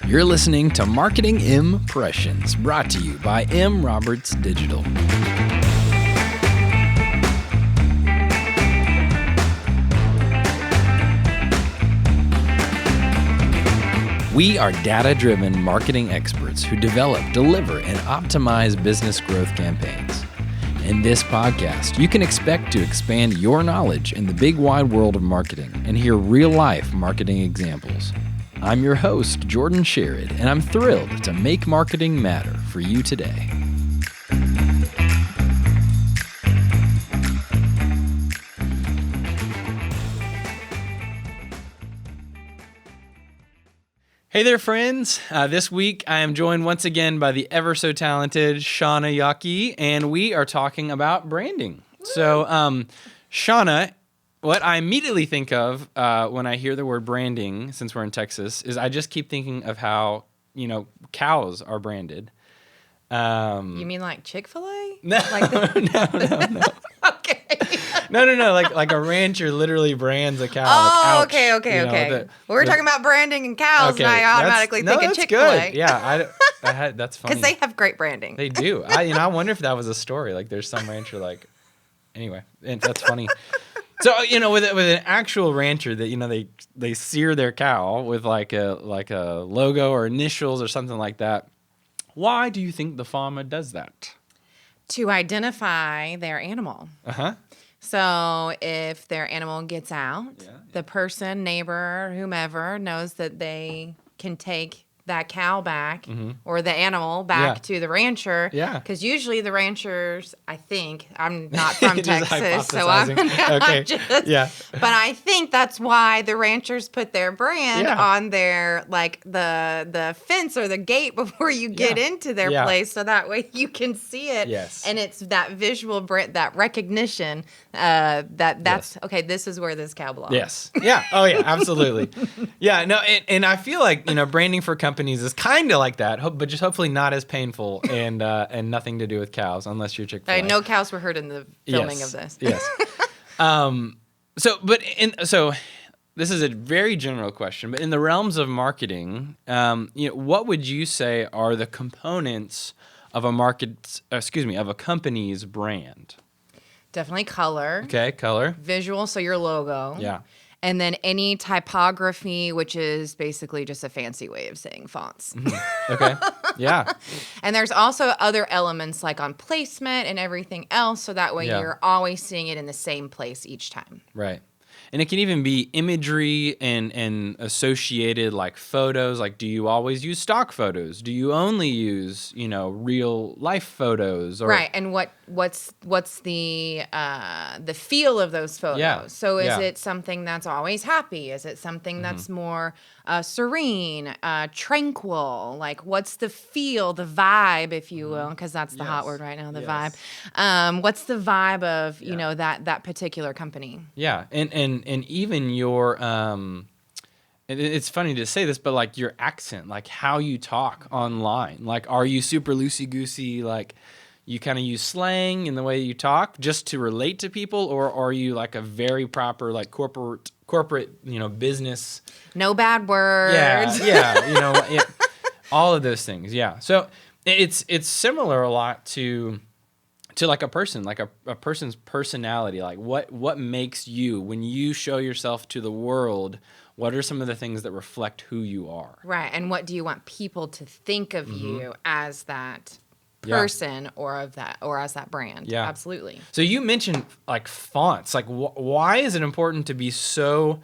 You're listening to Marketing Impressions, brought to you by M. Roberts Digital. We are data-driven marketing experts who develop, deliver, and optimize business growth campaigns. In this podcast, you can expect to expand your knowledge in the big wide world of marketing and hear real-life marketing examples. I'm your host, Jordan Sherrod, and I'm thrilled to make marketing matter for you today. Hey there, friends. This week, I am joined once again by the ever so talented Shauna Yaki, and we are talking about branding. So, Shauna, what I immediately think of when I hear the word branding, since we're in Texas, is I just keep thinking of how, cows are branded. You mean like Chick-fil-A? No, no. Okay. No. Like a rancher literally brands a cow. Oh, like, ouch, okay. We're talking about branding and cows, and I automatically think of Chick-fil-A. Good. Yeah, that's funny. Because they have great branding. They do. I wonder if that was a story. Like, there's some rancher anyway, and that's funny. So, with an actual rancher that, they sear their cow with like a logo or initials or something like that. Why do you think the farmer does that? To identify their animal. Uh-huh. So if their animal gets out, the person, neighbor, whomever knows that they can take that cow back or the animal back to the rancher. Yeah. Because usually the ranchers, I think, I'm not from Texas, so I'm okay. But I think that's why the ranchers put their brand on their, the fence or the gate before you get into their place, so that way you can see it. Yes. And it's that visual, that recognition that's, okay, this is where this cow belongs. Yes. Yeah. Oh, yeah, absolutely. Yeah, no, and I feel like, branding for companies is kind of like that, but just hopefully not as painful and nothing to do with cows, unless you're Chick-fil-A. No cows were hurt in the filming of this. Yes. So this is a very general question, but in the realms of marketing, what would you say are the components of a company's brand? Definitely color. Okay, color. Visual, so your logo. Yeah. And then any typography, which is basically just a fancy way of saying fonts. Mm-hmm. Okay. Yeah. And there's also other elements like on placement and everything else, so that way you're always seeing it in the same place each time. Right. And it can even be imagery and associated like photos. Like, do you always use stock photos? Do you only use, real life photos? Right. And what's the feel of those photos? Yeah. So is it something that's always happy? Is it something that's more serene, tranquil? Like, what's the feel, the vibe, if you will? Because that's the hot word right now, the vibe. What's the vibe of that particular company? Yeah, and even your it's funny to say this, but like your accent, like how you talk online, like are you super loosey goosey, like you kind of use slang in the way you talk just to relate to people, or are you like a very proper like corporate business? No bad words. Yeah, all of those things. Yeah, so it's similar a lot to like a person, like a person's personality, like what makes you, when you show yourself to the world, what are some of the things that reflect who you are? Right, and what do you want people to think of you as that person or as that brand? Yeah, absolutely. So you mentioned like fonts, like why is it important to be so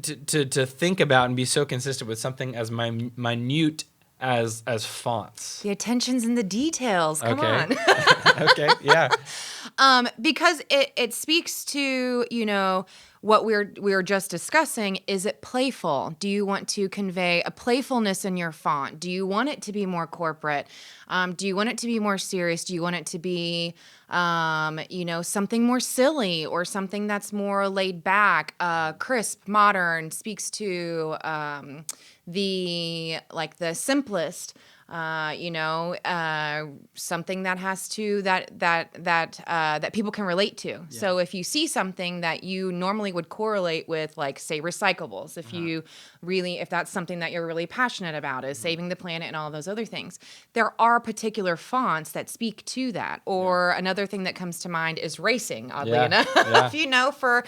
to think about and be so consistent with something as minute as fonts? The attention's in the details. Come on. Okay, yeah. Because it speaks to, what we were just discussing. Is it playful? Do you want to convey a playfulness in your font? Do you want it to be more corporate? Do you want it to be more serious? Do you want it to be, something more silly or something that's more laid back, crisp, modern, speaks to the simplest something that has to that people can relate to. So if you see something that you normally would correlate with, like say recyclables, if that's something that you're really passionate about, is saving the planet and all those other things, there are particular fonts that speak to that. Or another thing that comes to mind is racing. Oddly enough, for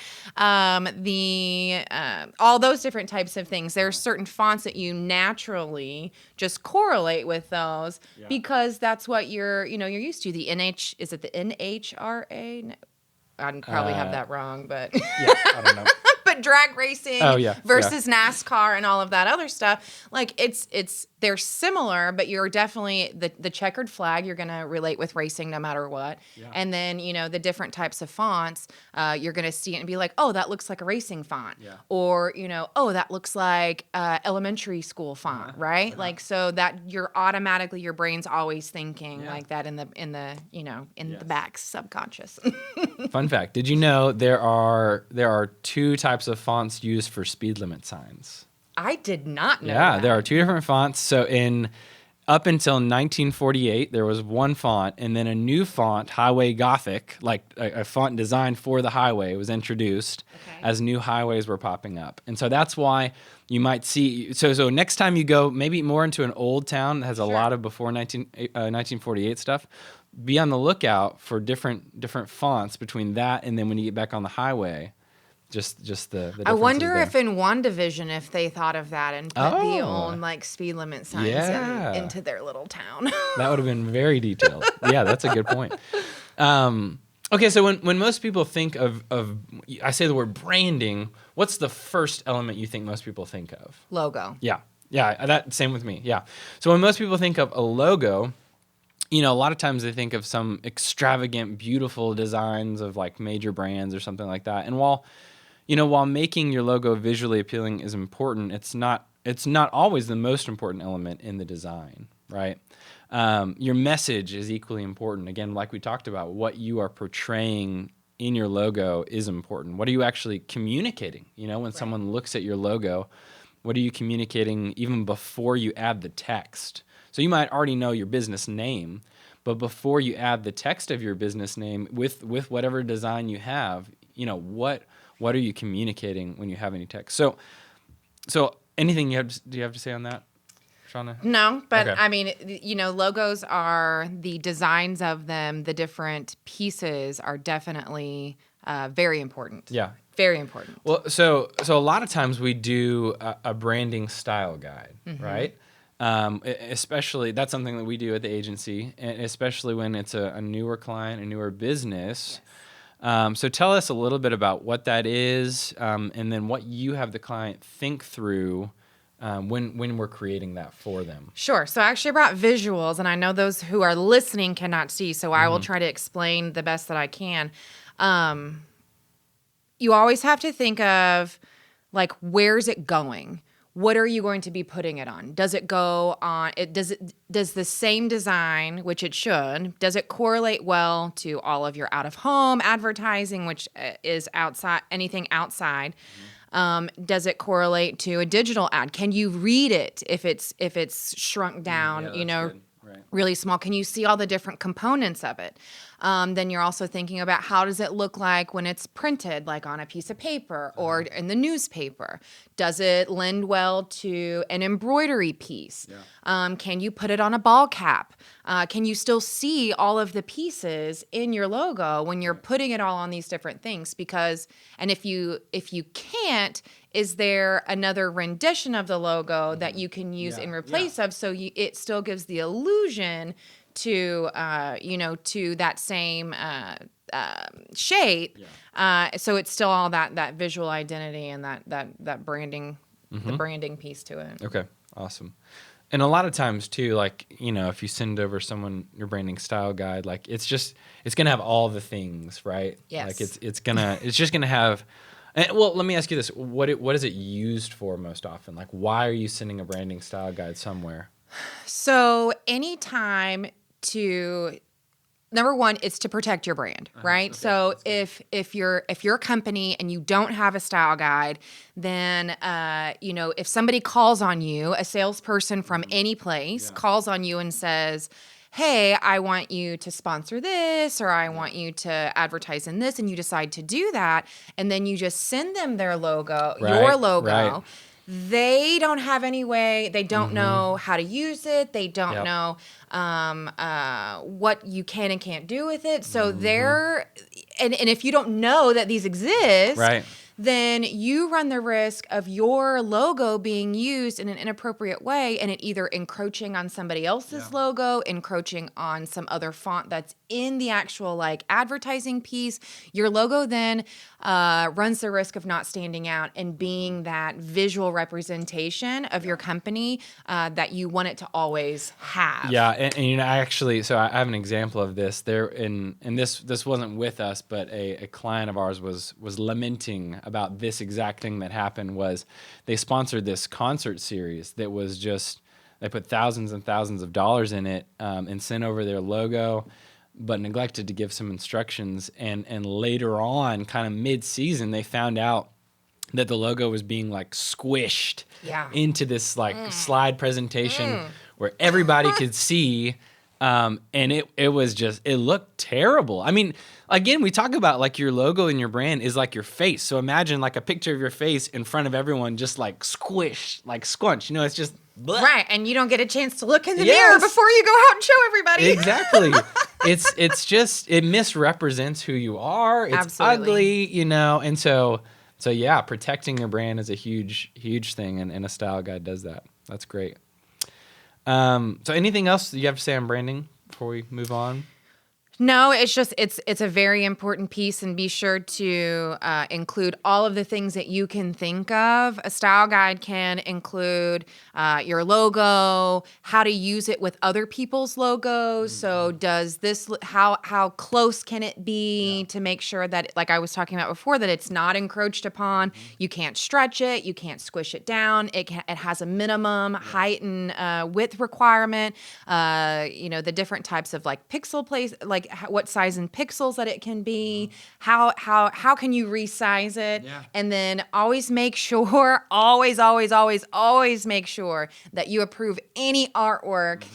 all those different types of things, there are certain fonts that you naturally just correlate with those because that's what you're used to. Is it the NHRA? No, I probably have that wrong, but I don't know. But drag racing versus NASCAR and all of that other stuff, like they're similar, but you're definitely the checkered flag you're going to relate with racing no matter what. And then the different types of fonts, you're going to see it and be like, oh, that looks like a racing font, or oh, that looks like elementary school font, right? Like, so that your brain's always thinking like that in the back subconscious. Fun fact: did you know there are two types of fonts used for speed limit signs? I did not know that. There are two different fonts. So up until 1948, there was one font, and then a new font, Highway Gothic, like a font designed for the highway, was introduced as new highways were popping up. And so that's why you might see. So next time you go, maybe more into an old town that has a lot of before 1948 stuff, be on the lookout for different fonts between that and then when you get back on the highway. Just the I wonder if in WandaVision if they thought of that and put the old like speed limit signs into their little town. That would have been very detailed. Yeah, that's a good point. Okay, so when most people think of I say the word branding, what's the first element you think most people think of? Logo. Yeah, that same with me. Yeah. So when most people think of a logo, a lot of times they think of some extravagant, beautiful designs of like major brands or something like that. And while making your logo visually appealing is important, it's not always the most important element in the design, right? Your message is equally important. Again, like we talked about, what you are portraying in your logo is important. What are you actually communicating? When someone looks at your logo, what are you communicating even before you add the text? So you might already know your business name, but before you add the text of your business name with whatever design you have, what are you communicating when you have any text? So anything do you have to say on that, Shauna? No, but Okay. I mean, logos are the designs of them. The different pieces are definitely very important. Yeah. Very important. Well, so a lot of times we do a branding style guide, right? Especially that's something that we do at the agency, and especially when it's a newer client, a newer business. Yes. So tell us a little bit about what that is, and then what you have the client think through when we're creating that for them. Sure. So I actually brought visuals, and I know those who are listening cannot see, so I will try to explain the best that I can. You always have to think of, like, where's it going? What are you going to be putting it on? Does it go on? Does the same design, which it should, does it correlate well to all of your out-of-home advertising, which is outside, anything outside? Does it correlate to a digital ad? Can you read it if it's shrunk down? Good. Right. Really small. Can you see all the different components of it? Then you're also thinking about how does it look like when it's printed, like on a piece of paper or in the newspaper? Does it lend well to an embroidery piece? Yeah. Can you put it on a ball cap? Can you still see all of the pieces in your logo when you're putting it all on these different things? And if you can't, is there another rendition of the logo that you can use in replace of, so it still gives the illusion to to that same shape, so it's still all that visual identity and that branding, the branding piece to it. Okay, awesome. And a lot of times too, like, if you send over someone your branding style guide, like it's gonna have all the things, right? Yes. Like it's just gonna have. Well, let me ask you this: what is it used for most often? Like, why are you sending a branding style guide somewhere? So anytime to number one, it's to protect your brand, right? Okay, so that's if you're a company and you don't have a style guide, then if somebody calls on you, a salesperson from any place calls on you and says, hey, I want you to sponsor this, or I want you to advertise in this, and you decide to do that, and then you just send them their logo, your logo. Right. They don't have any way. They don't know how to use it. They don't know what you can and can't do with it. So they're, and if you don't know that these exist, then you run the risk of your logo being used in an inappropriate way, and it either encroaching on somebody else's logo, encroaching on some other font that's in the actual like advertising piece. Your logo then runs the risk of not standing out and being that visual representation of your company that you want it to always have. Yeah, and I actually, so I have an example of this. And this wasn't with us, but a client of ours was lamenting about this exact thing that happened. Was they sponsored this concert series that was just, they put thousands and thousands of dollars in it and sent over their logo, but neglected to give some instructions. And later on, kind of mid-season, they found out that the logo was being like squished into this like slide presentation where everybody could see. And it was just, it looked terrible. I mean, again, we talk about like your logo and your brand is like your face. So imagine like a picture of your face in front of everyone, just like squish, like squunch, it's just bleh. Right. And you don't get a chance to look in the mirror before you go out and show everybody. Exactly. It's just, it misrepresents who you are. It's Absolutely. ugly, and so yeah, protecting your brand is a huge thing, and a style guide does that. That's great. So anything else you have to say on branding before we move on? No, it's just it's a very important piece, and be sure to include all of the things that you can think of. A style guide can include your logo, how to use it with other people's logos. So does this, how close can it be to make sure that, like I was talking about before, that it's not encroached upon. You can't stretch it, you can't squish it down. It has a minimum height and width requirement. The different types of like pixel place, like what size in pixels that it can be, how can you resize it, and then always make sure, always make sure that you approve any artwork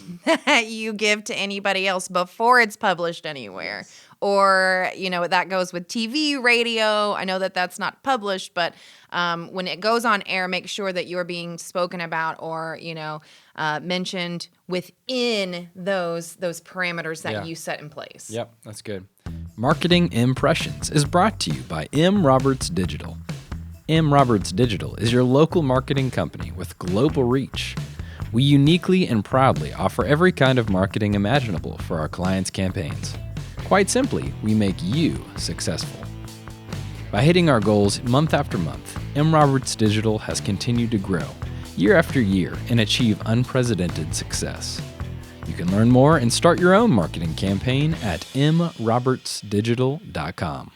that you give to anybody else before it's published anywhere. Or, that goes with TV, radio. I know that that's not published, but when it goes on air, make sure that you're being spoken about or, mentioned within those parameters that you set in place. Yep, that's good. Marketing Impressions is brought to you by M. Roberts Digital. M. Roberts Digital is your local marketing company with global reach. We uniquely and proudly offer every kind of marketing imaginable for our clients' campaigns. Quite simply, we make you successful. By hitting our goals month after month, M. Roberts Digital has continued to grow year after year and achieve unprecedented success. You can learn more and start your own marketing campaign at mrobertsdigital.com.